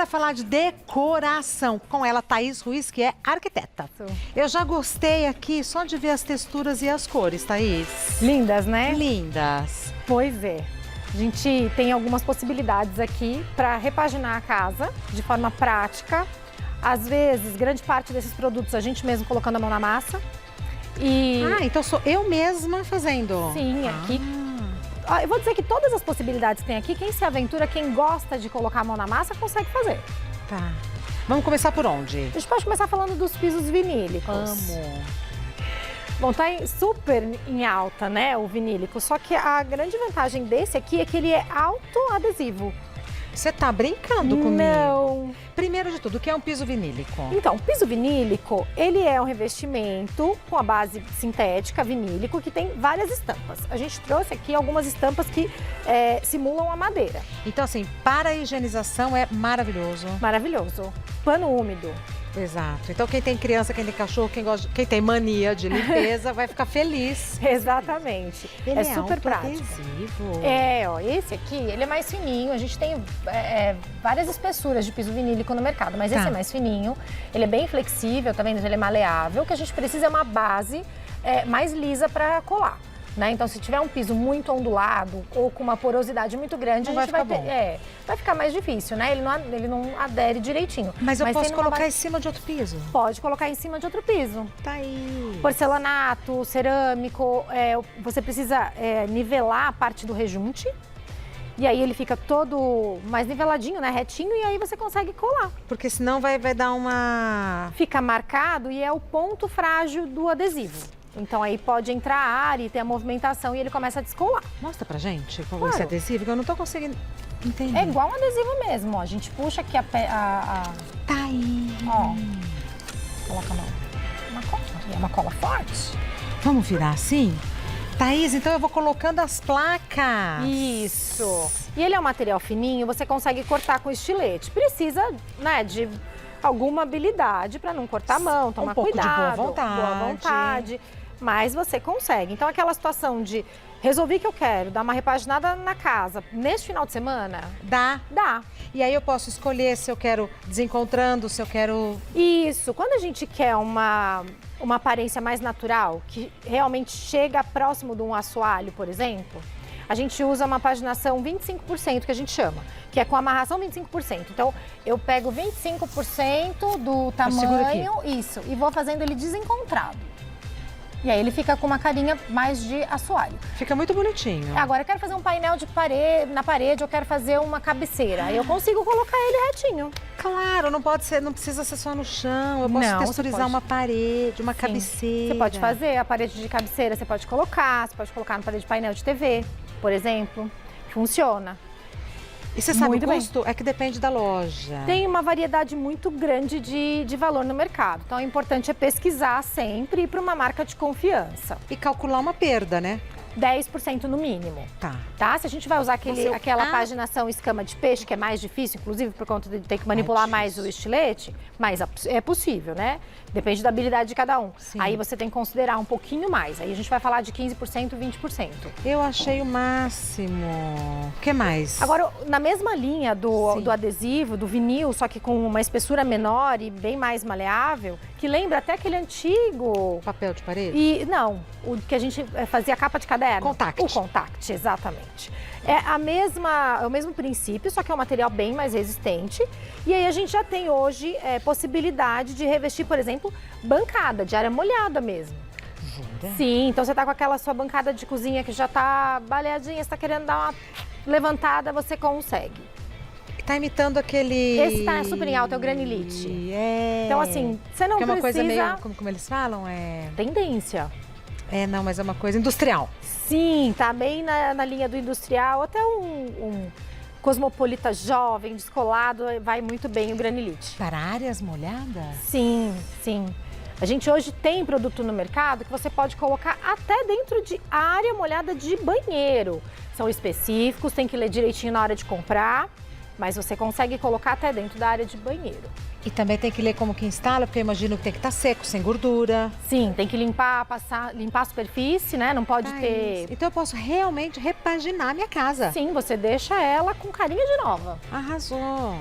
falar de decoração com ela, Thaís Ruiz, que é arquiteta. Eu já gostei aqui só de ver as texturas e as cores, Thaís. Lindas, né? Lindas. Pois é. A gente tem algumas possibilidades aqui para repaginar a casa de forma prática. Às vezes, grande parte desses produtos a gente mesmo colocando a mão na massa. Então sou eu mesma fazendo. Sim, aqui. Eu vou dizer que todas as possibilidades que tem aqui, quem se aventura, quem gosta de colocar a mão na massa, consegue fazer. Tá. Vamos começar por onde? A gente pode começar falando dos pisos vinílicos. Amo. Bom, tá super em alta, né, o vinílico. Só que a grande vantagem desse aqui é que ele é autoadesivo. Você tá brincando comigo? Não. Primeiro de tudo, o que é um piso vinílico? Então, o piso vinílico, ele é um revestimento com a base sintética, vinílico, que tem várias estampas. A gente trouxe aqui algumas estampas que simulam a madeira. Então, assim, para a higienização é maravilhoso. Maravilhoso. Pano úmido. Exato. Então, quem tem criança, quem tem cachorro, quem tem mania de limpeza, vai ficar feliz. Exatamente. Ele é super prático. Adesivo. Ó, esse aqui, ele é mais fininho. A gente tem várias espessuras de piso vinílico no mercado, mas esse é mais fininho. Ele é bem flexível, tá vendo? Ele é maleável. O que a gente precisa é uma base mais lisa para colar. Né? Então, se tiver um piso muito ondulado ou com uma porosidade muito grande, não a gente vai ficar mais difícil, né? Ele não adere direitinho. Mas eu posso colocar em cima de outro piso? Pode colocar em cima de outro piso. Tá aí. Porcelanato, cerâmico, você precisa nivelar a parte do rejunte. E aí ele fica todo mais niveladinho, né? Retinho, e aí você consegue colar. Porque senão vai dar uma... Fica marcado e é o ponto frágil do adesivo. Então aí pode entrar ar e ter a movimentação e ele começa a descolar. Mostra pra gente como esse adesivo, que eu não tô conseguindo entender. É igual um adesivo mesmo, ó. A gente puxa aqui Tá aí. Ó. Coloca uma cola forte. Vamos virar assim? Thaís, então eu vou colocando as placas. Isso. E ele é um material fininho, você consegue cortar com estilete. Precisa, né, de alguma habilidade para não cortar a mão, tomar cuidado. De boa vontade. Mas você consegue. Então, aquela situação de resolvi que eu quero dar uma repaginada na casa neste final de semana? Dá. Dá. E aí eu posso escolher se eu quero desencontrando, se eu quero... Isso. Quando a gente quer uma aparência mais natural, que realmente chega próximo de um assoalho, por exemplo, a gente usa uma paginação 25%, que a gente chama, que é com amarração 25%. Então, eu pego 25% do tamanho, isso, e vou fazendo ele desencontrado. E aí ele fica com uma carinha mais de assoalho. Fica muito bonitinho. Agora eu quero fazer um painel na parede, eu quero fazer uma cabeceira. Aí eu consigo colocar ele retinho. Claro, não precisa ser só no chão. Eu posso texturizar uma parede, uma cabeceira. Você pode fazer a parede de cabeceira, você pode colocar na parede de painel de TV, por exemplo. Funciona. E você sabe o custo? É que depende da loja. Tem uma variedade muito grande de valor no mercado. Então, o importante é pesquisar sempre e ir para uma marca de confiança. E calcular uma perda, né? 10% no mínimo. Tá? Se a gente vai usar aquela paginação escama de peixe, que é mais difícil, inclusive por conta de ter que manipular mais o estilete, mas é possível, né? Depende da habilidade de cada um. Sim. Aí você tem que considerar um pouquinho mais. Aí a gente vai falar de 15%, 20%. Eu achei o máximo. O que mais? Agora, na mesma linha do adesivo, do vinil, só que com uma espessura menor e bem mais maleável, que lembra até aquele antigo... Papel de parede? Não, o que a gente fazia capa de caderno. Contact. O Contact, exatamente. É o mesmo princípio, só que é um material bem mais resistente. E aí a gente já tem hoje possibilidade de revestir, por exemplo, bancada de área molhada mesmo. Jura? Sim, então você tá com aquela sua bancada de cozinha que já tá baleadinha, você tá querendo dar uma levantada, você consegue. Tá imitando aquele... Esse tá super em alta, é o granilite. Então, assim, você não precisa... é uma coisa meio, como eles falam, tendência. Não, mas é uma coisa industrial. Sim, tá bem na linha do industrial, até um cosmopolita jovem, descolado, vai muito bem o granilite. Para áreas molhadas? Sim, sim. A gente hoje tem produto no mercado que você pode colocar até dentro de área molhada de banheiro. São específicos, tem que ler direitinho na hora de comprar, mas você consegue colocar até dentro da área de banheiro. E também tem que ler como que instala, porque eu imagino que tem que estar seco, sem gordura. Sim, tem que limpar a superfície, né? Não pode ter... Então eu posso realmente repaginar a minha casa. Sim, você deixa ela com carinha de nova. Arrasou.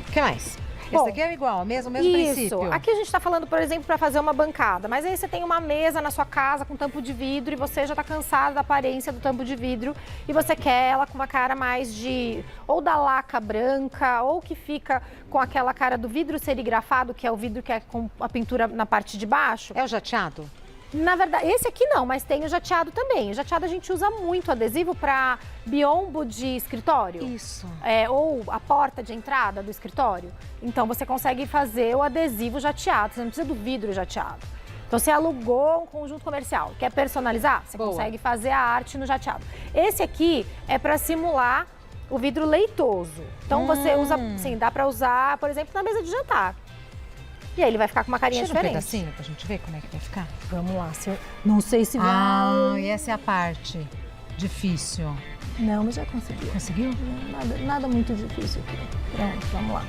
O que mais? Bom, Esse aqui é igual, mesmo isso. princípio. Aqui a gente está falando, por exemplo, para fazer uma bancada, mas aí você tem uma mesa na sua casa com tampo de vidro e você já está cansado da aparência do tampo de vidro e você quer ela com uma cara mais de ou da laca branca ou que fica com aquela cara do vidro serigrafado, que é o vidro que é com a pintura na parte de baixo. É o jateado? Na verdade, esse aqui não, mas tem o jateado também. O jateado a gente usa muito adesivo para biombo de escritório. Isso. Ou a porta de entrada do escritório. Então você consegue fazer o adesivo jateado, você não precisa do vidro jateado. Então você alugou um conjunto comercial, quer personalizar? Você consegue fazer a arte no jateado. Esse aqui é para simular o vidro leitoso. Então você usa, sim, dá para usar, por exemplo, na mesa de jantar. E aí ele vai ficar com uma carinha diferente. Um pedacinho pra gente ver como é que vai ficar. Vamos lá, não sei se vai... Ah, e essa é a parte difícil. Não, mas já consegui. Conseguiu? Nada muito difícil aqui. Pronto, vamos lá.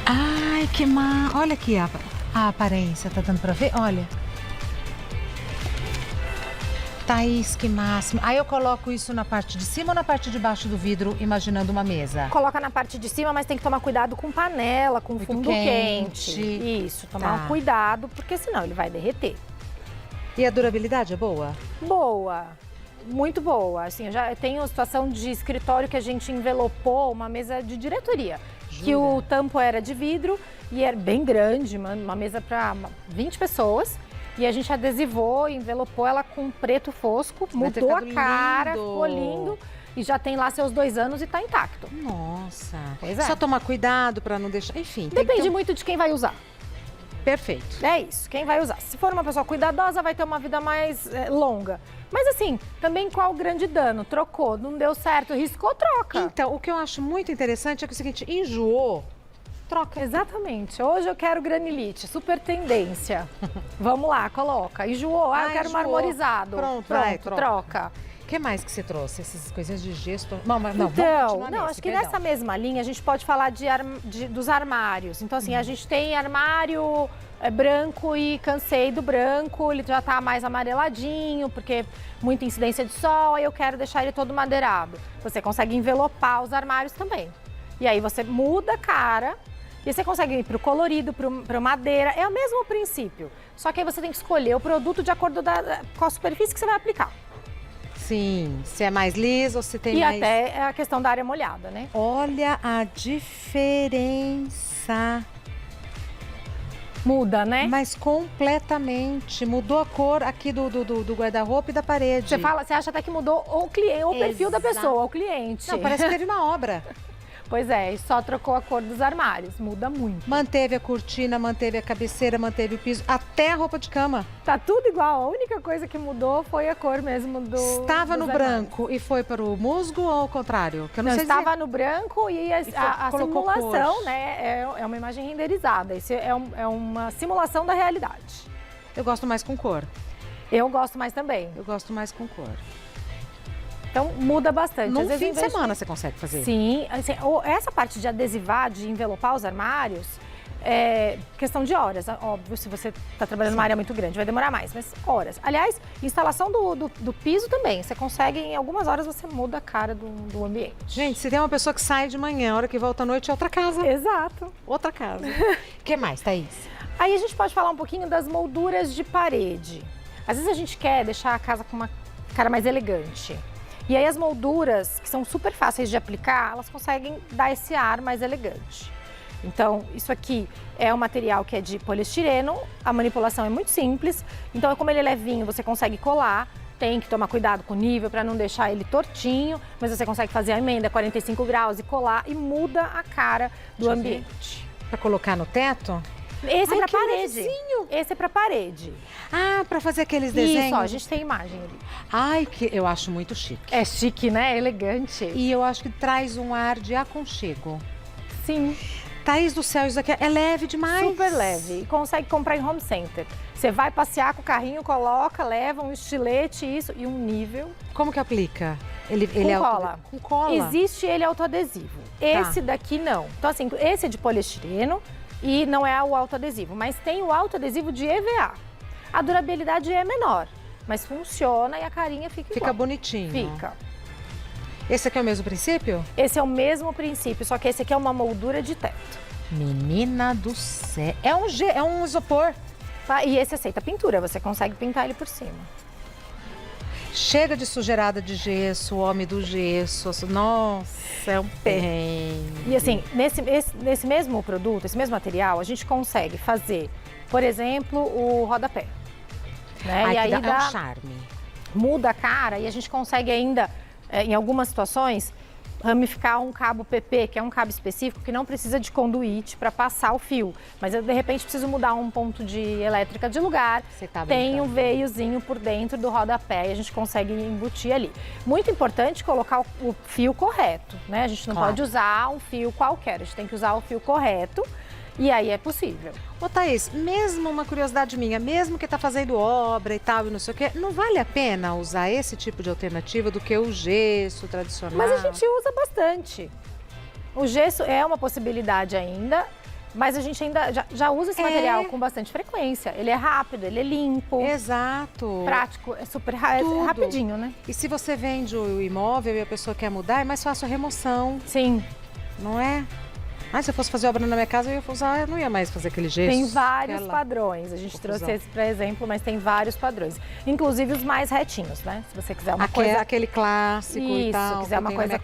Ai, que Olha aqui a aparência, tá dando pra ver? Olha. Thaís, que máximo. Aí eu coloco isso na parte de cima ou na parte de baixo do vidro, imaginando uma mesa? Coloca na parte de cima, mas tem que tomar cuidado com panela, com fundo quente. Isso, tomar um cuidado, porque senão ele vai derreter. E a durabilidade é boa? Boa, muito boa. Assim, eu já tenho situação de escritório que a gente envelopou uma mesa de diretoria. Jura? Que o tampo era de vidro e era bem grande, uma mesa para 20 pessoas. E a gente adesivou, envelopou ela com preto fosco, mudou a cara, ficou lindo. E já tem lá seus 2 anos e tá intacto. Nossa. Pois é. Só tomar cuidado para não deixar... Enfim. Depende muito de quem vai usar. Perfeito. É isso, quem vai usar. Se for uma pessoa cuidadosa, vai ter uma vida mais longa. Mas assim, também qual o grande dano? Trocou, não deu certo, riscou, troca. Então, o que eu acho muito interessante é que é o seguinte, enjoou, troca. Exatamente. Hoje eu quero granilite, super tendência. Vamos lá, coloca. Enjoou, eu quero marmorizado. Pronto, troca. O que mais que você trouxe? Essas coisinhas de gesto? Não, acho que nessa mesma linha a gente pode falar dos armários. Então, assim, a gente tem armário branco e cansei do branco, ele já tá mais amareladinho, porque muita incidência de sol, aí eu quero deixar ele todo madeirado. Você consegue envelopar os armários também. E aí você muda a cara. E você consegue ir para o colorido, para madeira, é o mesmo princípio. Só que aí você tem que escolher o produto de acordo com a superfície que você vai aplicar. Sim, se é mais liso ou se tem mais... E até a questão da área molhada, né? Olha a diferença. Muda, né? Mas completamente. Mudou a cor aqui do guarda-roupa e da parede. Você acha até que mudou o perfil da pessoa, o cliente. Não, parece que teve uma obra. Pois é, e só trocou a cor dos armários, muda muito. Manteve a cortina, manteve a cabeceira, manteve o piso, até a roupa de cama. Tá tudo igual, a única coisa que mudou foi a cor mesmo Estava no branco e foi para o musgo ou ao contrário? Que eu não sei estava no branco e a simulação, cor. Né, é uma imagem renderizada, isso é uma simulação da realidade. Eu gosto mais com cor. Eu gosto mais também. Eu gosto mais com cor. Então, muda bastante. Num fim de semana você consegue fazer. Sim. Assim, essa parte de adesivar, de envelopar os armários, é questão de horas. Óbvio, se você está trabalhando numa área muito grande, vai demorar mais, mas horas. Aliás, instalação do piso também. Você consegue, em algumas horas, você muda a cara do ambiente. Gente, se tem uma pessoa que sai de manhã, a hora que volta à noite é outra casa. Exato. Outra casa. O que mais, Thaís? Aí a gente pode falar um pouquinho das molduras de parede. Às vezes a gente quer deixar a casa com uma cara mais elegante. E aí as molduras, que são super fáceis de aplicar, elas conseguem dar esse ar mais elegante. Então, isso aqui é um material que é de poliestireno, a manipulação é muito simples. Então, como ele é levinho, você consegue colar. Tem que tomar cuidado com o nível para não deixar ele tortinho, mas você consegue fazer a emenda 45 graus e colar e muda a cara do ambiente. Para colocar no teto? Esse é para parede. Esse é para parede. Ah, para fazer aqueles desenhos? Isso, ó, a gente tem imagem ali. Ai, que eu acho muito chique. É chique, né? Elegante. E eu acho que traz um ar de aconchego. Sim. Thaís do céu, isso aqui é leve demais. Super leve. E consegue comprar em home center. Você vai passear com o carrinho, coloca, leva um estilete, isso, e um nível. Como que aplica? Ele com cola. Com cola? Existe ele autoadesivo. Esse daqui não. Então, assim, esse é de poliestireno. E não é o autoadesivo, mas tem o autoadesivo de EVA. A durabilidade é menor, mas funciona e a carinha fica igual. Fica bonitinho. Fica. Esse aqui é o mesmo princípio? Esse é o mesmo princípio, só que esse aqui é uma moldura de teto. Menina do céu. É um isopor. E esse aceita pintura, você consegue pintar ele por cima. Chega de sujeirada de homem do gesso. Nossa, é um perrengue. E assim, nesse mesmo produto, esse mesmo material, a gente consegue fazer, por exemplo, o rodapé. Né? Ai, e aí é dá, um charme. muda a cara e a gente consegue ainda, em algumas situações, ramificar um cabo PP, que é um cabo específico que não precisa de conduíte para passar o fio. Mas eu, de repente, preciso mudar um ponto de elétrica de lugar. Tem um veiozinho por dentro do rodapé e a gente consegue embutir ali. Muito importante colocar o fio correto, né? A gente não pode usar um fio qualquer, a gente tem que usar o fio correto. E aí é possível. Ô Thaís, mesmo uma curiosidade minha, mesmo que tá fazendo obra e tal e não sei o quê, não vale a pena usar esse tipo de alternativa do que o gesso tradicional? Mas a gente usa bastante. O gesso é uma possibilidade ainda, mas a gente ainda já usa esse material com bastante frequência. Ele é rápido, ele é limpo. Exato. Prático, é super rapidinho, né? E se você vende o imóvel e a pessoa quer mudar, é mais fácil a remoção. Sim. Não é? Ah, se eu fosse fazer obra na minha casa, eu não ia mais fazer aquele gesso. Tem vários padrões. A gente trouxe esse para exemplo, mas tem vários padrões. Inclusive os mais retinhos, né? Se você quiser uma coisa... aquele clássico e tal. Se quiser uma coisa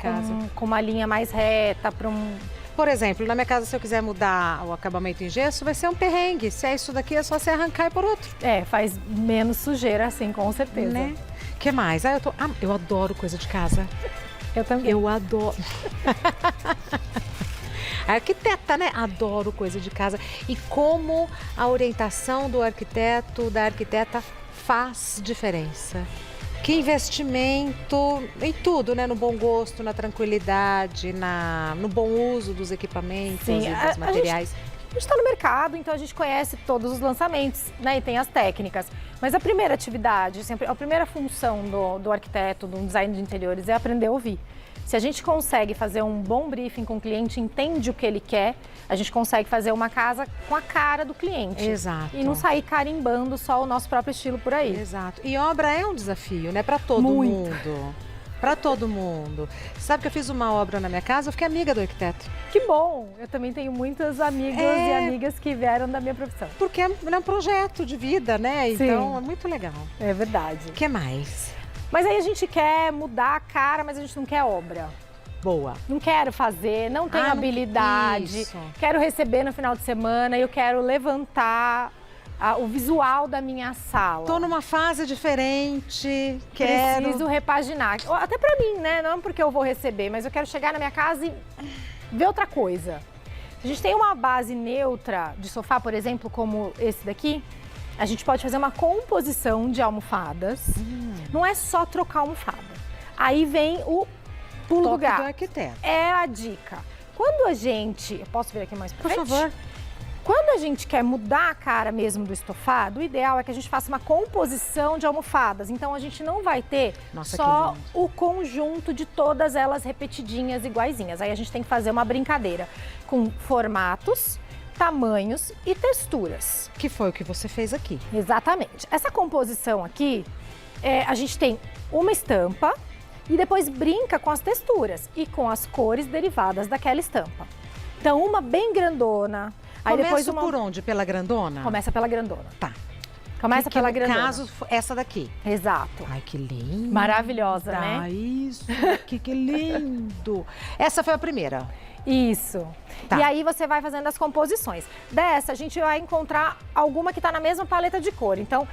com uma linha mais reta para um... Por exemplo, na minha casa, se eu quiser mudar o acabamento em gesso, vai ser um perrengue. Se é isso daqui, é só você arrancar e por outro. É, faz menos sujeira, assim, com certeza. Né? O que mais? Eu adoro coisa de casa. Eu também. Eu adoro. A arquiteta, né? Adoro coisa de casa. E como a orientação do arquiteto, da arquiteta, faz diferença. Que investimento em tudo, né? No bom gosto, na tranquilidade, no bom uso dos equipamentos e dos materiais. A gente está no mercado, então a gente conhece todos os lançamentos, né? E tem as técnicas. Mas a primeira atividade, a primeira função do arquiteto, do design de interiores, é aprender a ouvir. Se a gente consegue fazer um bom briefing com o cliente, entende o que ele quer, a gente consegue fazer uma casa com a cara do cliente. Exato. E não sair carimbando só o nosso próprio estilo por aí. Exato. E obra é um desafio, né? Para todo mundo. Para todo mundo. Sabe que eu fiz uma obra na minha casa, eu fiquei amiga do arquiteto. Que bom! Eu também tenho muitas amigas e amigas que vieram da minha profissão. Porque é um projeto de vida, né? Sim. Então é muito legal. É verdade. O que mais? Mas aí a gente quer mudar a cara, mas a gente não quer obra. Boa. Não quero fazer, não tenho habilidade. Quero receber no final de semana e eu quero levantar o visual da minha sala. Tô numa fase diferente, Preciso repaginar. Até pra mim, né? Não porque eu vou receber, mas eu quero chegar na minha casa e ver outra coisa. A gente tem uma base neutra de sofá, por exemplo, como esse daqui. A gente pode fazer uma composição de almofadas. Não é só trocar a almofada. Aí vem o pulo do gato. Do arquiteto. É a dica. Quando a gente... Eu posso vir aqui mais pra frente? Por favor. Quando a gente quer mudar a cara mesmo do estofado, o ideal é que a gente faça uma composição de almofadas. Então a gente não vai ter só o conjunto de todas elas repetidinhas, iguaizinhas. Aí a gente tem que fazer uma brincadeira com formatos, tamanhos e texturas. Que foi o que você fez aqui. Exatamente. Essa composição aqui, a gente tem uma estampa e depois brinca com as texturas e com as cores derivadas daquela estampa. Então, uma bem grandona. Aí depois por onde? Pela grandona? Começa pela grandona. Tá. Começa pela grandona. No caso, essa daqui. Exato. Ai, que lindo. Maravilhosa, né? Isso, que lindo. Essa foi a primeira. Isso. Tá. E aí você vai fazendo as composições. Dessa, a gente vai encontrar alguma que tá na mesma paleta de cor. Então,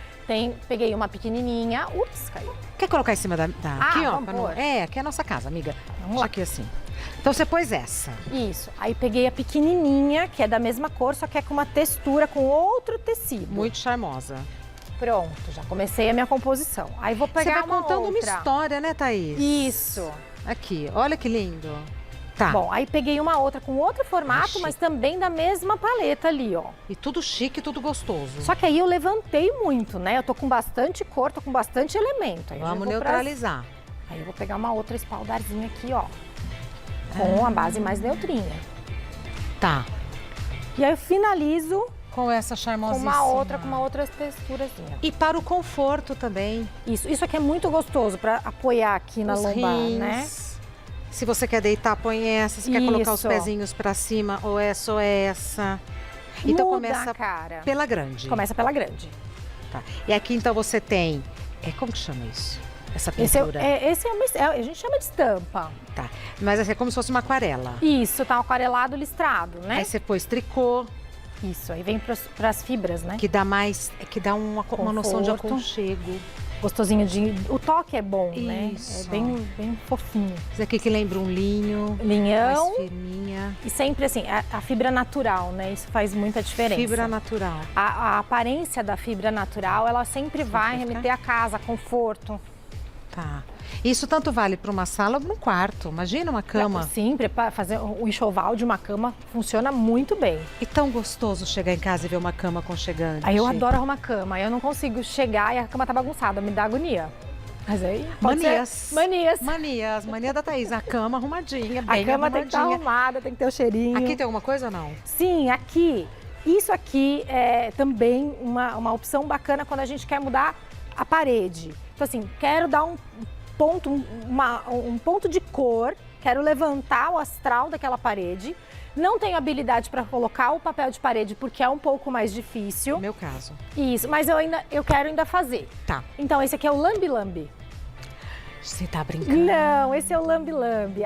peguei uma pequenininha. Ups, caiu. Quer colocar em cima da aqui, ó? Vamos pôr. Aqui é a nossa casa, amiga. Vamos lá. Aqui assim. Então, você pôs essa. Isso. Aí peguei a pequenininha, que é da mesma cor, só que é com uma textura, com outro tecido. Muito charmosa. Pronto, já comecei a minha composição. Aí vou pegar Você vai contando uma história, né, Thaís? Isso. Aqui, olha que lindo. Tá. Bom, aí peguei uma outra com outro formato, mas também da mesma paleta ali, ó. E tudo chique, tudo gostoso. Só que aí eu levantei muito, né? Eu tô com bastante cor, tô com bastante elemento. Aí vamos neutralizar. Aí eu vou pegar uma outra espaldarzinha aqui, ó. Com a base mais neutrinha. Tá. E aí eu finalizo com essa charmosíssima. Com uma outra texturazinha. E para o conforto também. Isso aqui é muito gostoso para apoiar aqui na lombar, né? Se você quer deitar, põe essa. Se quer colocar os Isso. pezinhos pra cima, ou essa. Então Muda começa a cara. pela grande. Começa pela grande. Tá. E aqui então você tem, como que chama isso? Essa Esse pintura? a gente chama de estampa. Tá. Mas assim, é como se fosse uma aquarela. Isso, tá um aquarelado listrado, né? Aí você pôs tricô, Isso, aí vem pras fibras, né? que dá uma noção de Conforto. aconchego. Gostosinho de... O toque é bom, né? Isso. É bem fofinho. Isso aqui que lembra um linho, Linhão mais firminha. e sempre assim, a fibra natural, né? Isso faz muita diferença. Fibra natural. A aparência da fibra natural, ela sempre vai remeter à casa, a conforto. Tá. Isso tanto vale para uma sala ou para um quarto. Imagina uma cama. Sim, fazer o enxoval de uma cama funciona muito bem. E tão gostoso chegar em casa e ver uma cama aconchegante. Aí eu adoro arrumar cama, eu não consigo chegar e a cama tá bagunçada, me dá agonia. Mas aí pode Manias. ser- Manias. Manias. Mania da Thaís. A cama arrumadinha, A bem cama tem que estar arrumadinha. arrumada, tem que ter o cheirinho. Aqui tem alguma coisa ou não? Sim, aqui. Isso aqui é também uma opção bacana quando a gente quer mudar a parede. Então assim, quero dar um ponto de cor, quero levantar o astral daquela parede. Não tenho habilidade para colocar o papel de parede porque é um pouco mais difícil. No meu caso. Isso, mas eu quero ainda fazer. Tá. Então esse aqui é o Lambi Lambi. Você tá brincando? Não, esse é o Lambi Lambi.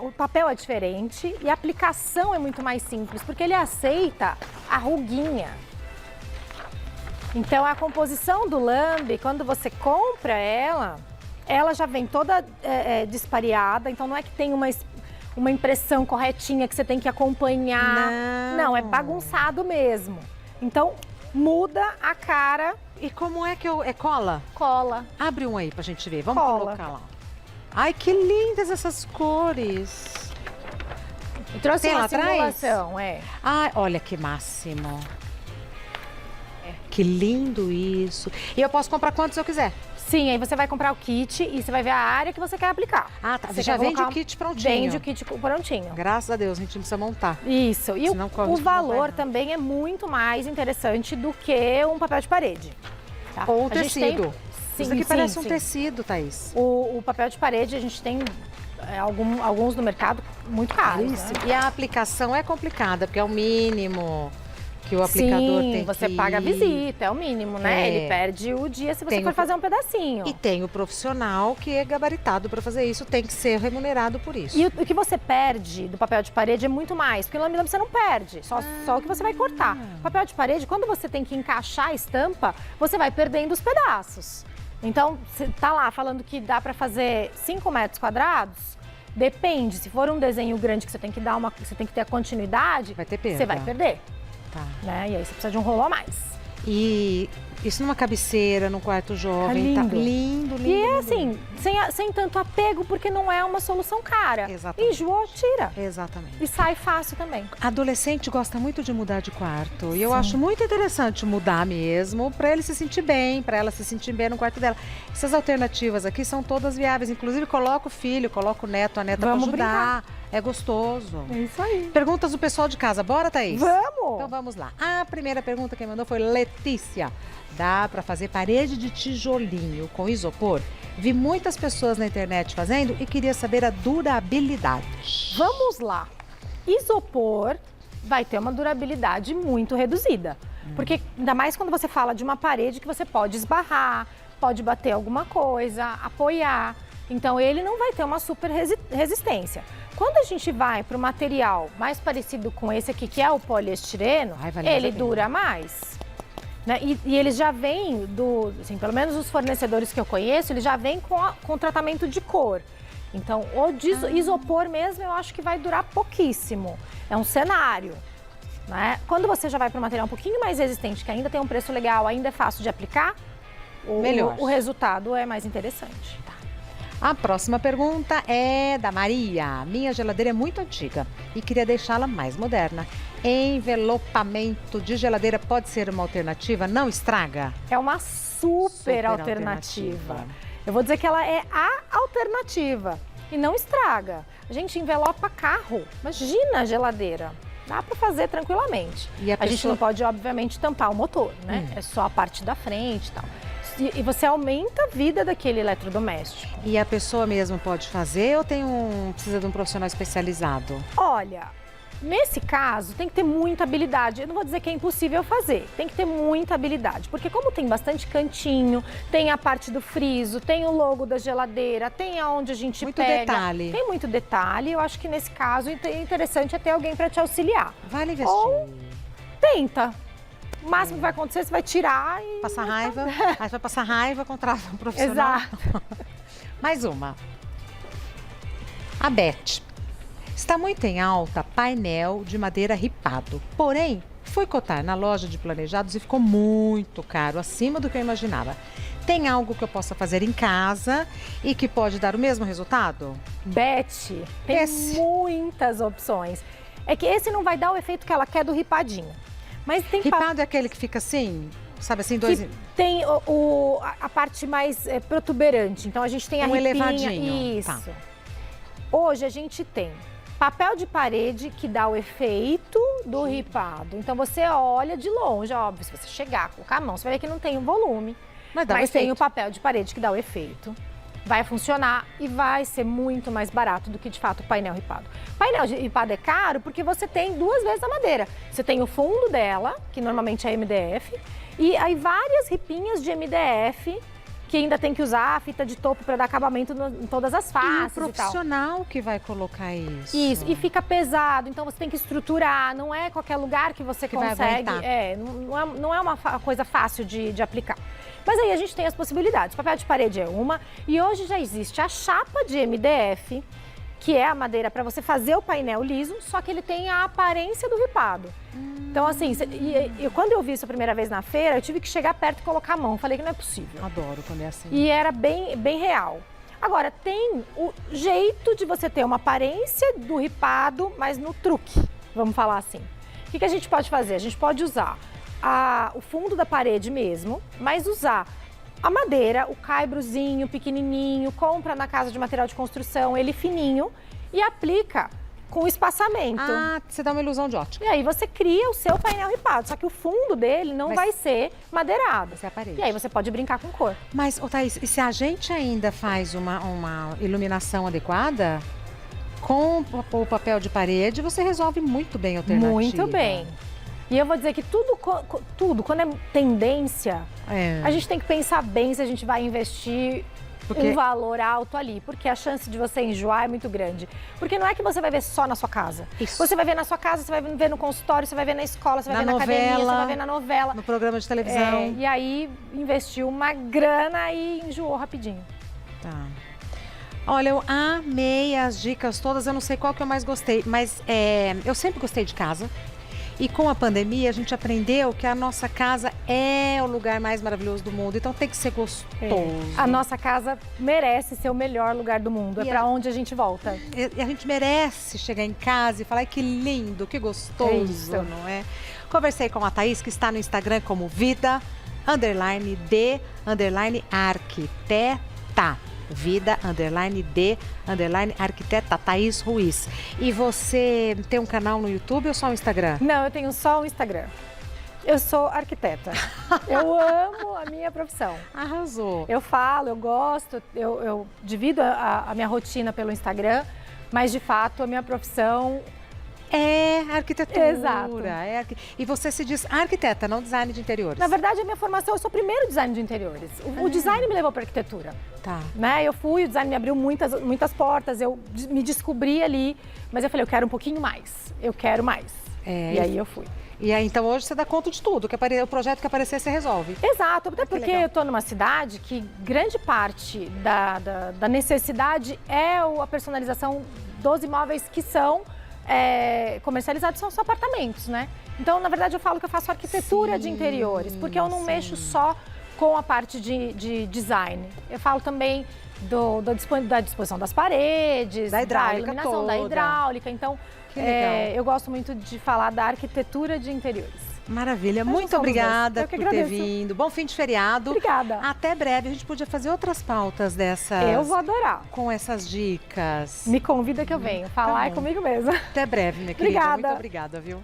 O papel é diferente e a aplicação é muito mais simples, porque ele aceita a ruguinha. Então, a composição do lambe, quando você compra ela já vem toda dispareada, então não é que tem uma impressão corretinha que você tem que acompanhar. Não, é bagunçado mesmo. Então, muda a cara. E como é que é cola? Cola. Abre um aí pra gente ver. Vamos Cola. colocar lá. Ai, que lindas essas cores. Eu trouxe Tem uma lá atrás? simulação, Ai, olha que máximo. Que lindo isso. E eu posso comprar quantos eu quiser? Sim, aí você vai comprar o kit e você vai ver a área que você quer aplicar. Ah, tá. Você Já quer vende colocar o kit prontinho. Vende o kit prontinho. Graças a Deus, a gente não precisa montar. Isso. E Senão corre o risco de não valor vai também é muito mais interessante do que um papel de parede. Tá? Ou A gente tem- tecido. Sim, Isso aqui sim, parece um sim. tecido, Thaís. O papel de parede, a gente tem alguns no mercado muito caros. Né? E a aplicação é complicada, porque é o mínimo que o aplicador Sim, tem você que... paga a visita, é o mínimo, né? É. Ele perde o dia se você Tem for o- fazer um pedacinho. E tem o profissional que é gabaritado para fazer isso, tem que ser remunerado por isso. E o que você perde do papel de parede é muito mais, porque no lambe-lambe você não perde, só o que você vai cortar. Papel de parede, quando você tem que encaixar a estampa, você vai perdendo os pedaços. Então, você tá lá falando que dá para fazer 5 metros quadrados, depende, se for um desenho grande que você tem que você tem que ter a continuidade, Vai ter perda. você vai perder, Tá. né? E aí você precisa de um rolo a mais. E isso numa cabeceira, num quarto jovem, Tá tá lindo. lindo, lindo. E é lindo, assim, sem tanto apego, porque não é uma solução cara. Exatamente. Enjoou, tira. Exatamente. E sai fácil também. Adolescente gosta muito de mudar de quarto. E eu Sim. acho muito interessante mudar mesmo, para ele se sentir bem, para ela se sentir bem no quarto dela. Essas alternativas aqui são todas viáveis. Inclusive, coloca o filho, coloca o neto, a neta para Vamos ajudar. É gostoso. É isso aí. Perguntas do pessoal de casa. Bora, Thaís? Vamos! Então vamos lá. A primeira pergunta que mandou foi Letícia. Dá para fazer parede de tijolinho com isopor? Vi muitas pessoas na internet fazendo e queria saber a durabilidade. Vamos lá. Isopor vai ter uma durabilidade muito reduzida. Porque ainda mais quando você fala de uma parede que você pode esbarrar, pode bater alguma coisa, apoiar. Então ele não vai ter uma super resistência. Quando a gente vai para o material mais parecido com esse aqui, que é o poliestireno, Ai, vale mais a ele pena. dura mais. Né? E eles já vêm assim, pelo menos os fornecedores que eu conheço, eles já vêm com tratamento de cor. Então, isopor mesmo, eu acho que vai durar pouquíssimo. É um cenário. Né? Quando você já vai para um material um pouquinho mais resistente, que ainda tem um preço legal, ainda é fácil de aplicar, Melhor. o resultado é mais interessante. A próxima pergunta é da Maria. Minha geladeira é muito antiga e queria deixá-la mais moderna. Envelopamento de geladeira pode ser uma alternativa? Não estraga? É uma super alternativa. Eu vou dizer que ela é a alternativa e não estraga. A gente envelopa carro, imagina a geladeira. Dá para fazer tranquilamente. E a gente pessoa- não pode, obviamente, tampar o motor, né? É só a parte da frente e tal. e você aumenta a vida daquele eletrodoméstico. E a pessoa mesmo pode fazer ou precisa de um profissional especializado? Olha, nesse caso tem que ter muita habilidade. Eu não vou dizer que é impossível fazer, tem que ter muita habilidade. Porque como tem bastante cantinho, tem a parte do friso, tem o logo da geladeira, tem aonde a gente muito pega. Detalhe. Tem muito detalhe. Eu acho que nesse caso é interessante ter alguém para te auxiliar. Vale investir. Ou tenta. O máximo que vai acontecer, você vai tirar e... Passar raiva, aí vai passar raiva, contrata um profissional. Exato. Mais uma. A Beth. Está muito em alta painel de madeira ripado. Porém, fui cotar na loja de planejados e ficou muito caro, acima do que eu imaginava. Tem algo que eu possa fazer em casa e que pode dar o mesmo resultado? Beth, tem muitas opções. É que esse não vai dar o efeito que ela quer do ripadinho. Mas tem ripado é aquele que fica assim, sabe assim, que tem a parte mais protuberante. Então a gente tem a ripinha. Elevadinho. Isso. Tá. Hoje a gente tem papel de parede que dá o efeito do ripado. Então você olha de longe, óbvio, se você chegar, colocar a mão, você vai ver que não tem o volume. Mas tem o papel de parede que dá o efeito. Vai funcionar e vai ser muito mais barato do que, de fato, o painel ripado. Painel ripado é caro porque você tem 2 vezes a madeira. Você tem o fundo dela, que normalmente é MDF, e aí várias ripinhas de MDF, que ainda tem que usar a fita de topo para dar acabamento em todas as faces e o profissional que vai colocar isso. Isso, e fica pesado, então você tem que estruturar, não é qualquer lugar que você consegue. Não é uma coisa fácil de aplicar. Mas aí a gente tem as possibilidades. Papel de parede é uma, e hoje já existe a chapa de MDF, que é a madeira para você fazer o painel liso, só que ele tem a aparência do ripado. Então, assim, quando eu vi isso a primeira vez na feira, eu tive que chegar perto e colocar a mão. Falei que não é possível. Adoro quando é assim. E era bem real. Agora, tem o jeito de você ter uma aparência do ripado, mas no truque, vamos falar assim. O que a gente pode fazer? A gente pode usar o fundo da parede mesmo, mas usar a madeira, o caibrozinho pequenininho, compra na casa de material de construção, ele fininho, e aplica com espaçamento. Ah, você dá uma ilusão de ótica. E aí você cria o seu painel ripado, só que o fundo dele não vai ser madeirado. Vai ser a parede. E aí você pode brincar com cor. Mas, Thaís, e se a gente ainda faz uma iluminação adequada, com o papel de parede, você resolve muito bem a alternativa. Muito bem. E eu vou dizer que tudo quando é tendência, a gente tem que pensar bem se a gente vai investir um valor alto ali, porque a chance de você enjoar é muito grande. Porque não é que você vai ver só na sua casa. Isso. Você vai ver na sua casa, você vai ver no consultório, você vai ver na escola, você vai ver na academia, você vai ver na novela. No programa de televisão. E aí investiu uma grana e enjoou rapidinho. Tá. Olha, eu amei as dicas todas, eu não sei qual que eu mais gostei, mas eu sempre gostei de casa. E com a pandemia, a gente aprendeu que a nossa casa é o lugar mais maravilhoso do mundo. Então tem que ser gostoso. A nossa casa merece ser o melhor lugar do mundo. É para onde a gente volta. E a gente merece chegar em casa e falar: que lindo, que gostoso, não é? Conversei com a Thaís, que está no Instagram como vida_de_arquiteta. Vida_de_arquiteta, Thaís Ruiz. E você tem um canal no YouTube ou só o Instagram? Não, eu tenho só o Instagram. Eu sou arquiteta. Eu amo a minha profissão. Arrasou. Eu falo, eu gosto, eu divido a minha rotina pelo Instagram, mas de fato a minha profissão é arquitetura. Exato. E você se diz arquiteta, não design de interiores. Na verdade, a minha formação, eu sou primeiro design de interiores. O design me levou para arquitetura. Tá. Né? Eu fui, o design me abriu muitas portas, eu me descobri ali, mas eu falei, eu quero um pouquinho mais, eu quero mais. E aí eu fui. E aí, então, hoje você dá conta de tudo, o projeto que aparecer, você resolve. Exato, até porque eu estou numa cidade que grande parte da necessidade é a personalização dos imóveis que são comercializados, são só apartamentos, né? Então, na verdade, eu falo que eu faço arquitetura de interiores, porque eu não mexo só com a parte de design. Eu falo também da disposição das paredes, da iluminação, toda. da hidráulica. Então, eu gosto muito de falar da arquitetura de interiores. Maravilha, muito obrigada por ter vindo. Bom fim de feriado. Obrigada. Até breve, a gente podia fazer outras pautas dessas. Eu vou adorar. Com essas dicas. Me convida que eu venho. Falar é comigo mesmo. Até breve, minha querida. Obrigada. Muito obrigada, viu?